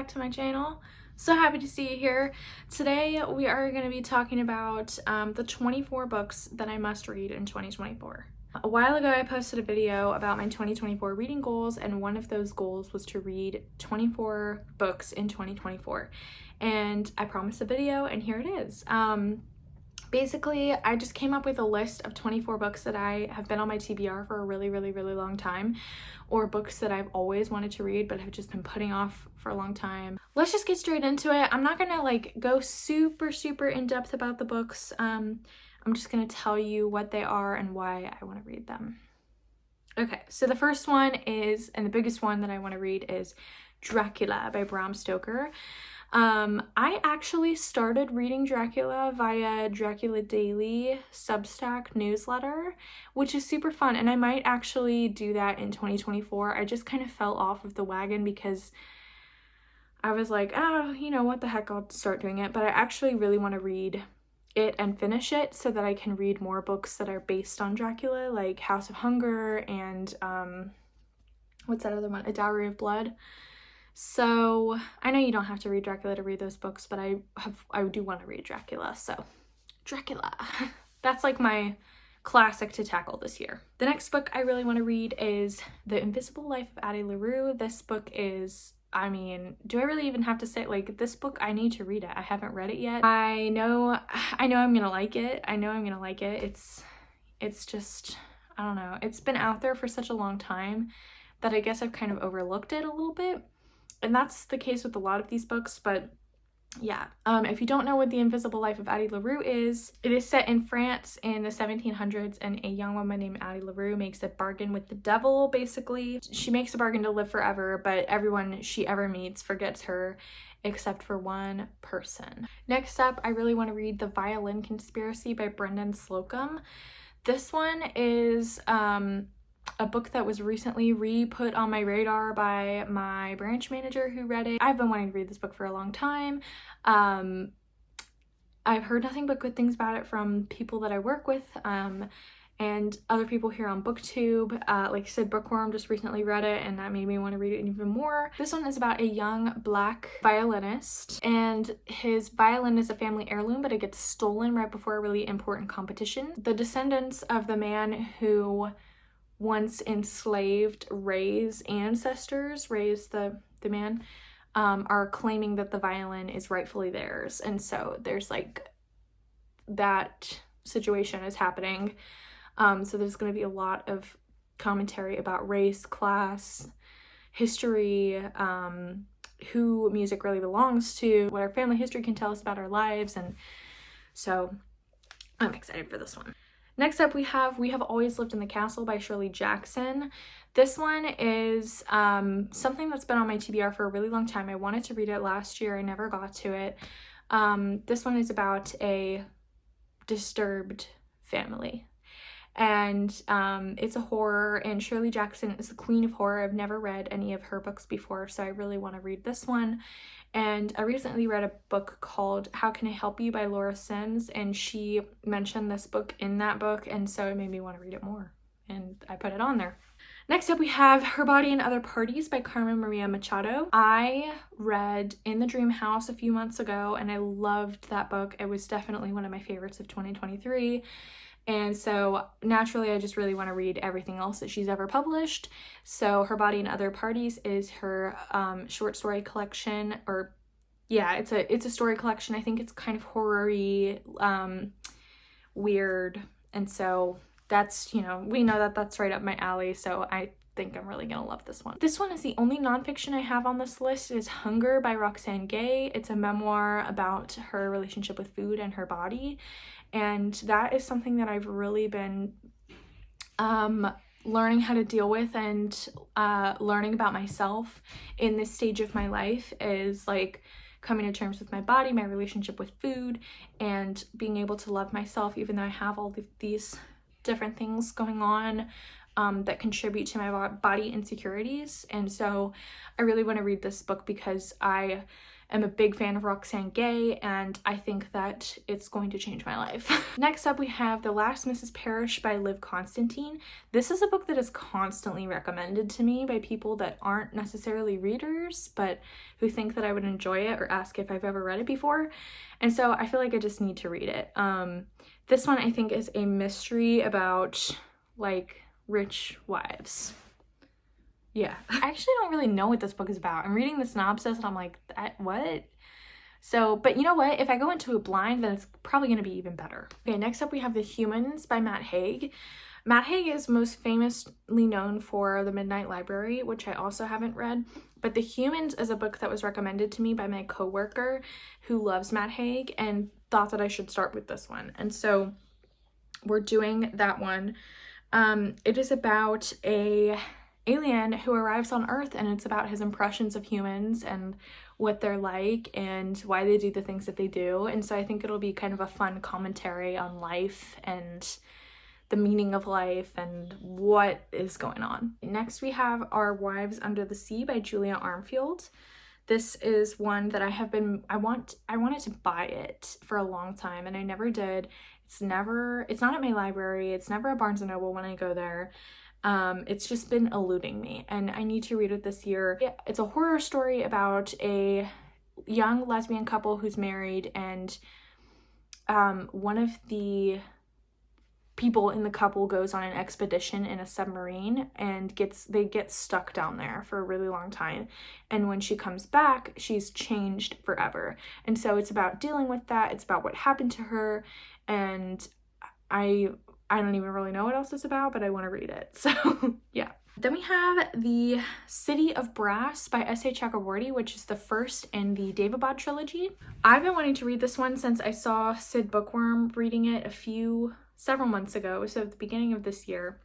back to my channel. So happy to see you here. Today we are going to be talking about the 24 books that I must read in 2024. A while ago I posted a video about my 2024 reading goals, and one of those goals was to read 24 books in 2024. And I promised a video, and here it is. Basically, I just came up with a list of 24 books that I have been on my TBR for a really long time, or books that I've always wanted to read but have just been putting off for a long time. Let's just get straight into it. I'm not gonna go super in depth about the books. I'm just gonna tell you what they are and why I want to read them. Okay, so the first one is, and the biggest one that I want to read, is Dracula by Bram Stoker. I actually started reading Dracula via Dracula Daily Substack newsletter, which is super fun, and I might actually do that in 2024. I just kind of fell off of the wagon because I was like, oh, you know, what the heck, I'll start doing it. But I actually really want to read it and finish it so that I can read more books that are based on Dracula, like House of Hunger and what's that other one? A Dowry of Blood. So I know you don't have to read Dracula to read those books, but I do want to read Dracula. So Dracula, that's like my classic to tackle this year. The next book I really want to read is The Invisible Life of Addie LaRue. This book is, I mean, do I really even have to say, like, this book, I need to read it. I haven't read it yet. I know I'm gonna like it. It's just, I don't know. It's been out there for such a long time that I guess I've kind of overlooked it a little bit. And that's the case with a lot of these books, but yeah. If you don't know what The Invisible Life of Addie LaRue is, it is set in France in the 1700s, and a young woman named Addie LaRue makes a bargain with the devil, basically. She makes a bargain to live forever, but everyone she ever meets forgets her, except for one person. Next up, I really want to read The Violin Conspiracy by Brendan Slocum. This one is a book that was recently re-put on my radar by my branch manager who read it. I've been wanting to read this book for a long time. I've heard nothing but good things about it from people that I work with and other people here on booktube. Like I said, Bookworm just recently read it, and that made me want to read it even more. This one is about a young black violinist, and his violin is a family heirloom, but it gets stolen right before a really important competition. The descendants of the man who once enslaved Ray's ancestors, Ray's the man, are claiming that the violin is rightfully theirs. And so there's like that situation is happening. So there's going to be a lot of commentary about race, class, history, who music really belongs to, what our family history can tell us about our lives. And so I'm excited for this one. Next up, we have Always Lived in the Castle by Shirley Jackson. This one is something that's been on my TBR for a really long time. I wanted to read it last year. I never got to it. This one is about a disturbed family. And it's a horror, and Shirley Jackson is the queen of horror. I've never read any of her books before, so I really want to read this one. And I recently read a book called How Can I Help You by Laura Sims, and she mentioned this book in that book, and so it made me want to read it more, and I put it on there. Next up, we have Her Body and Other Parties by Carmen Maria Machado. I read In the Dream House a few months ago, and I loved that book. It was definitely one of my favorites of 2023. And so naturally, I just really want to read everything else that she's ever published. So Her Body and Other Parties is her short story collection, or yeah, it's a story collection. I think it's kind of horror-y, weird. And so that's, you know, we know that that's right up my alley. So I think I'm really gonna love this one. This one is the only nonfiction I have on this list. It is Hunger by Roxane Gay. It's a memoir about her relationship with food and her body. And that is something that I've really been learning how to deal with, and learning about myself in this stage of my life, is like coming to terms with my body, my relationship with food, and being able to love myself even though I have all these different things going on that contribute to my body insecurities. And so I really want to read this book because I am a big fan of Roxane Gay, and I think that it's going to change my life. Next up, we have The Last Mrs Parish by Liv Constantine. This is a book that is constantly recommended to me by people that aren't necessarily readers, but who think that I would enjoy it or ask if I've ever read it before. And so I feel like I just need to read it. This one I think is a mystery about like rich wives. Yeah, I actually don't really know what this book is about. I'm reading the synopsis and I'm like, what? So, but you know what? If I go into it blind, then it's probably going to be even better. Okay, next up we have The Humans by Matt Haig. Matt Haig is most famously known for The Midnight Library, which I also haven't read. But The Humans is a book that was recommended to me by my coworker who loves Matt Haig and thought that I should start with this one. And so we're doing that one. It is about a alien who arrives on Earth, and it's about his impressions of humans and what they're like and why they do the things that they do. And so I think it'll be kind of a fun commentary on life and the meaning of life and what is going on. Next we have Our Wives Under the Sea by Julia Armfield. This is one that I wanted to buy it for a long time and I never did. It's not at my library. It's never at Barnes & Noble when I go there. It's just been eluding me and I need to read it this year. It's a horror story about a young lesbian couple who's married, and one of the people in the couple goes on an expedition in a submarine and they get stuck down there for a really long time, and when she comes back she's changed forever. And so it's about dealing with that. It's about what happened to her, and I don't even really know what else it's about, but I want to read it. So yeah. Then we have The City of Brass by S.A. Chakraborty, which is the first in the Daevabad trilogy. I've been wanting to read this one since I saw Sid Bookworm reading it several months ago, so at the beginning of this year.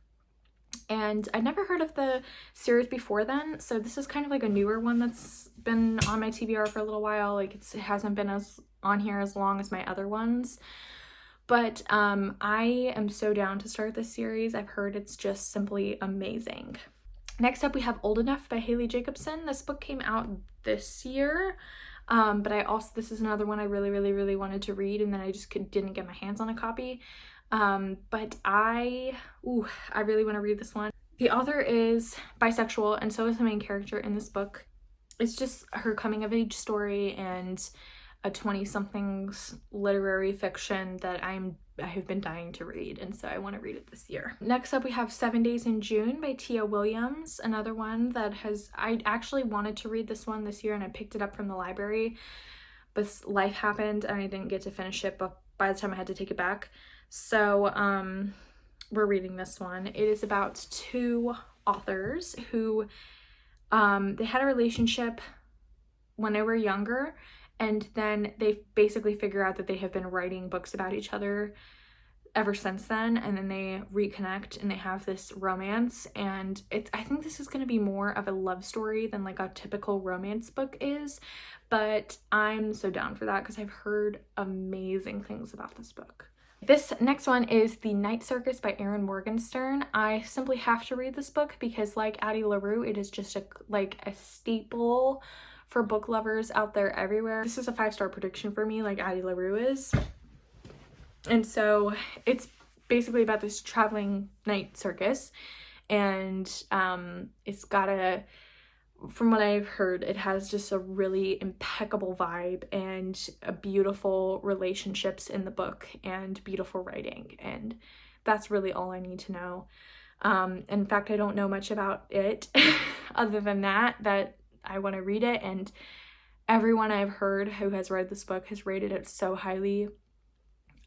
And I'd never heard of the series before then, so this is kind of like a newer one that's been on my TBR for a little while. Like it hasn't been on here as long as my other ones. But I am so down to start this series. I've heard it's just simply amazing. Next up we have Old Enough by Haley Jacobson. This book came out this year, but this is another one I really wanted to read, and then I just didn't get my hands on a copy. But I really want to read this one. The author is bisexual, and so is the main character in this book. It's just her coming of age story and a 20-something's literary fiction that I have been dying to read, and so I want to read it this year. Next up we have 7 Days in June by Tia Williams, another one that I actually wanted to read this one this year and I picked it up from the library, but life happened and I didn't get to finish it by the time I had to take it back. So we're reading this one. It is about two authors who they had a relationship when they were younger, and then they basically figure out that they have been writing books about each other ever since then, and then they reconnect and they have this romance. And I think this is going to be more of a love story than like a typical romance book is, but I'm so down for that because I've heard amazing things about this book. This next one is The Night Circus by Erin Morgenstern. I simply have to read this book because, like Addie LaRue, it is just a staple for book lovers out there everywhere. This is a 5-star prediction for me, like Addie LaRue is. And so it's basically about this traveling night circus, and it's got from what I've heard, it has just a really impeccable vibe and a beautiful relationships in the book and beautiful writing, and that's really all I need to know. In fact, I don't know much about it other than that I want to read it, and everyone I've heard who has read this book has rated it so highly.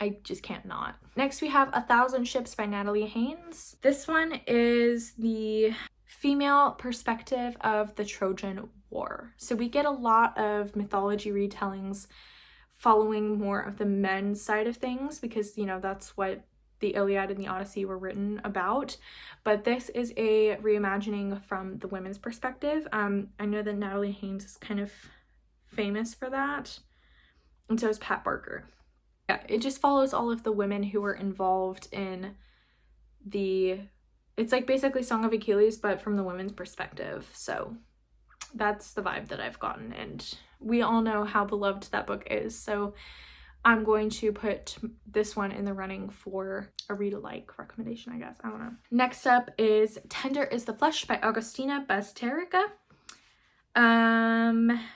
I just can't not. Next we have 1,000 Ships by Natalie Haynes. This one is the female perspective of the Trojan War. So we get a lot of mythology retellings following more of the men's side of things because, you know, that's what the Iliad and the Odyssey were written about. But this is a reimagining from the women's perspective. I know that Natalie Haynes is kind of famous for that, and so is Pat Barker. Yeah, it just follows all of the women who were involved in it's like basically Song of Achilles, but from the women's perspective. So that's the vibe that I've gotten, and we all know how beloved that book is, so I'm going to put this one in the running for a read-alike recommendation, I guess. I don't know. Next up is Tender is the Flesh by Augustina Bazterrica.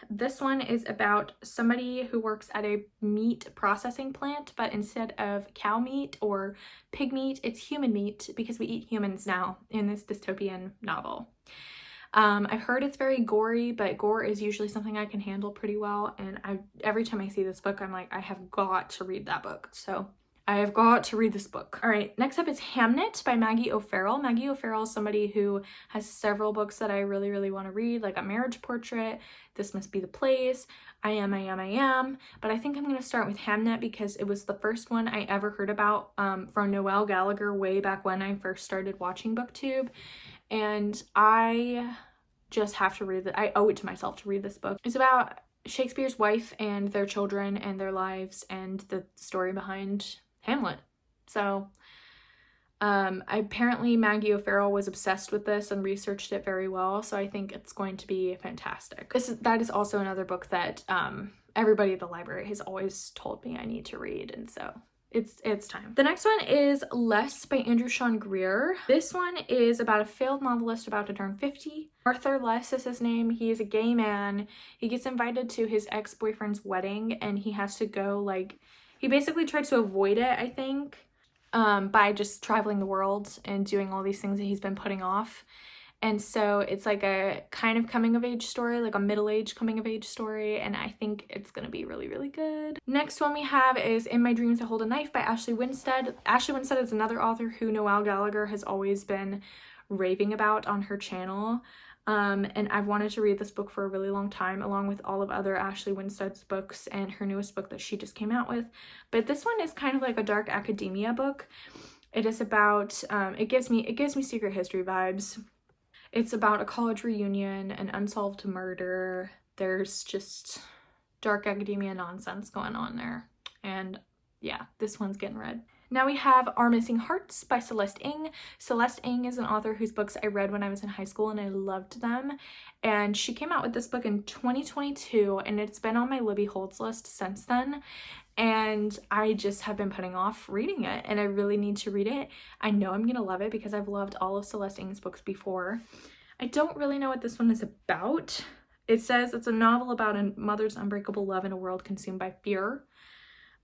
This one is about somebody who works at a meat processing plant, but instead of cow meat or pig meat, it's human meat because we eat humans now in this dystopian novel. I've heard it's very gory, but gore is usually something I can handle pretty well, and every time I see this book, I'm like, I have got to read that book. So I have got to read this book. All right, next up is Hamlet by Maggie O'Farrell. Maggie O'Farrell is somebody who has several books that I really, really want to read, like A Marriage Portrait, This Must Be the Place, I Am, but I think I'm going to start with Hamlet because it was the first one I ever heard about from Noelle Gallagher way back when I first started watching booktube, and I just have to read it. I owe it to myself to read this book. It's about Shakespeare's wife and their children and their lives and the story behind Hamlet. So apparently Maggie O'Farrell was obsessed with this and researched it very well, so I think it's going to be fantastic. That is also another book that everybody at the library has always told me I need to read, and so it's time. The next one is Less by Andrew Sean Greer. This one is about a failed novelist about to turn 50. Arthur Less is his name. He is a gay man. He gets invited to his ex-boyfriend's wedding, and he has to go, like, he basically tries to avoid it, I think, by just traveling the world and doing all these things that he's been putting off. And so it's like a kind of coming of age story, like a middle-aged coming of age story, and I think it's gonna be really, really good. Next one we have is In My Dreams I Hold a Knife by Ashley Winstead. Ashley Winstead is another author who Noelle Gallagher has always been raving about on her channel. And I've wanted to read this book for a really long time, along with all of other Ashley Winstead's books and her newest book that she just came out with. But this one is kind of like a dark academia book. It is about, it gives me Secret History vibes. It's about a college reunion, an unsolved murder. There's just dark academia nonsense going on there. And yeah, this one's getting read. Now we have Our Missing Hearts by Celeste Ng. Celeste Ng is an author whose books I read when I was in high school and I loved them. And she came out with this book in 2022 and it's been on my Libby Holds list since then. And I just have been putting off reading it and I really need to read it. I know I'm going to love it because I've loved all of Celeste Ng's books before. I don't really know what this one is about. It says it's a novel about a mother's unbreakable love in a world consumed by fear.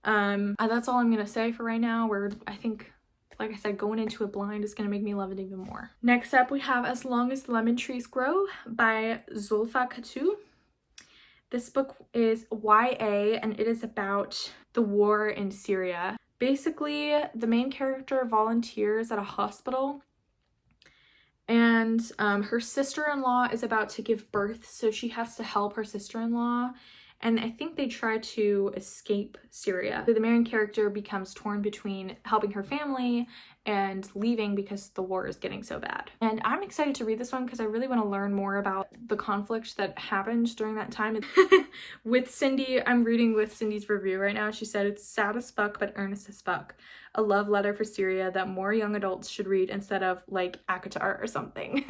That's all I'm gonna say for right now. I think, like I said, going into it blind is gonna make me love it even more. Next up we have As Long as Lemon Trees Grow by Zulfa Katu. This book is YA and it is about the war in Syria. Basically, the main character volunteers at a hospital and her sister-in-law is about to give birth, so she has to help her sister-in-law. And I think they try to escape Syria. So the main character becomes torn between helping her family and leaving because the war is getting so bad. And I'm excited to read this one because I really want to learn more about the conflict that happened during that time. With Cindy, I'm reading with Cindy's review right now. She said it's sad as fuck but earnest as fuck. A love letter for Syria that more young adults should read instead of like ACOTAR or something.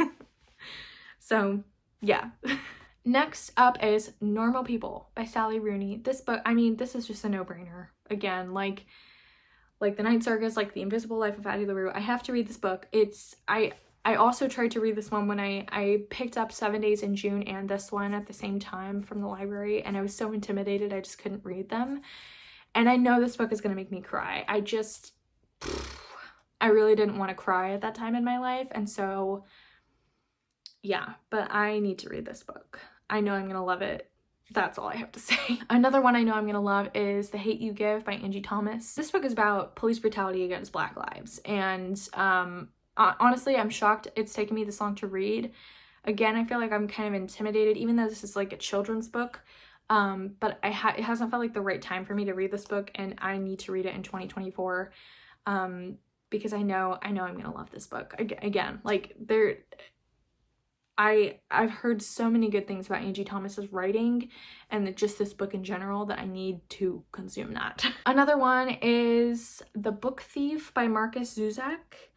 So yeah. Next up is Normal People by Sally Rooney. This book, I mean, this is just a no-brainer. Again, like the Night Circus, like The Invisible Life of Addie LaRue. I have to read this book. I also tried to read this one when I picked up 7 Days in June and this one at the same time from the library, and I was so intimidated I just couldn't read them. And I know this book is going to make me cry. I really didn't want to cry at that time in my life, and so yeah, but I need to read this book. I know I'm gonna love it. That's all I have to say. Another one I know I'm gonna love is The Hate U Give by Angie Thomas. This book is about police brutality against Black lives, and honestly, I'm shocked it's taken me this long to read. Again, I feel like I'm kind of intimidated, even though this is like a children's book, but it hasn't felt like the right time for me to read this book, and I need to read it in 2024 because I know I'm gonna love this book. Again, like I've heard so many good things about Angie Thomas's writing and just this book in general that I need to consume that. Another one is The Book Thief by Marcus Zuzak.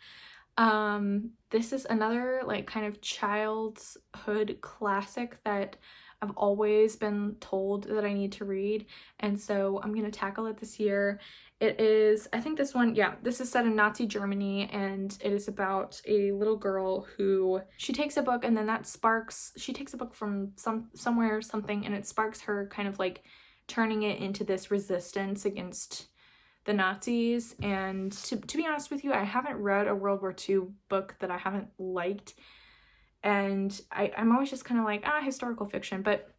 This is another like kind of childhood classic that I've always been told that I need to read, and so I'm gonna tackle it this year. It is, I think this one, yeah, this is set in Nazi Germany, and it is about a little girl who, she takes a book and then that sparks, she takes a book from somewhere or something, and it sparks her kind of like turning it into this resistance against the Nazis. And to be honest with you, I haven't read a World War II book that I haven't liked, and I'm always just kind of like, historical fiction, but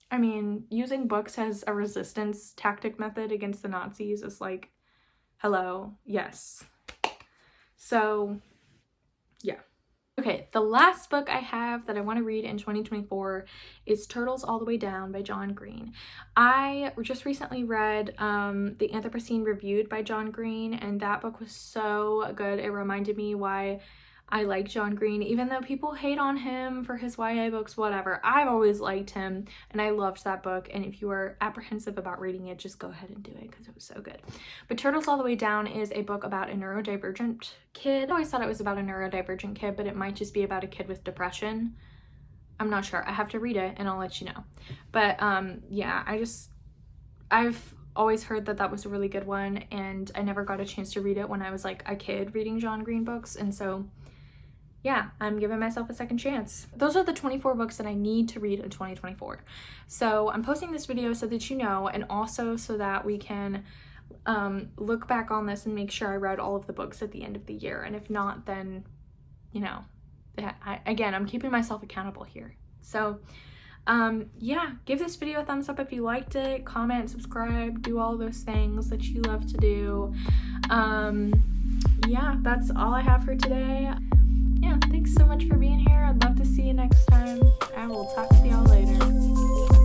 I mean, using books as a resistance tactic method against the Nazis is like, hello, yes. So, yeah. Okay, the last book I have that I want to read in 2024 is Turtles All the Way Down by John Green. I just recently read The Anthropocene Reviewed by John Green, and that book was so good. It reminded me why I like John Green, even though people hate on him for his YA books, whatever. I've always liked him, and I loved that book, and if you are apprehensive about reading it, just go ahead and do it because it was so good. But Turtles All the Way Down is a book about a neurodivergent kid. I always thought it was about a neurodivergent kid, but it might just be about a kid with depression. I'm not sure. I have to read it, and I'll let you know. But yeah, I've always heard that that was a really good one, and I never got a chance to read it when I was like a kid reading John Green books, and so yeah, I'm giving myself a second chance. Those are the 24 books that I need to read in 2024. So I'm posting this video so that you know, and also so that we can look back on this and make sure I read all of the books at the end of the year. And if not, then, you know, again, I'm keeping myself accountable here. So yeah, give this video a thumbs up if you liked it, comment, subscribe, do all those things that you love to do. Yeah, that's all I have for today. Yeah, thanks so much for being here. I'd love to see you next time. I will talk to y'all later.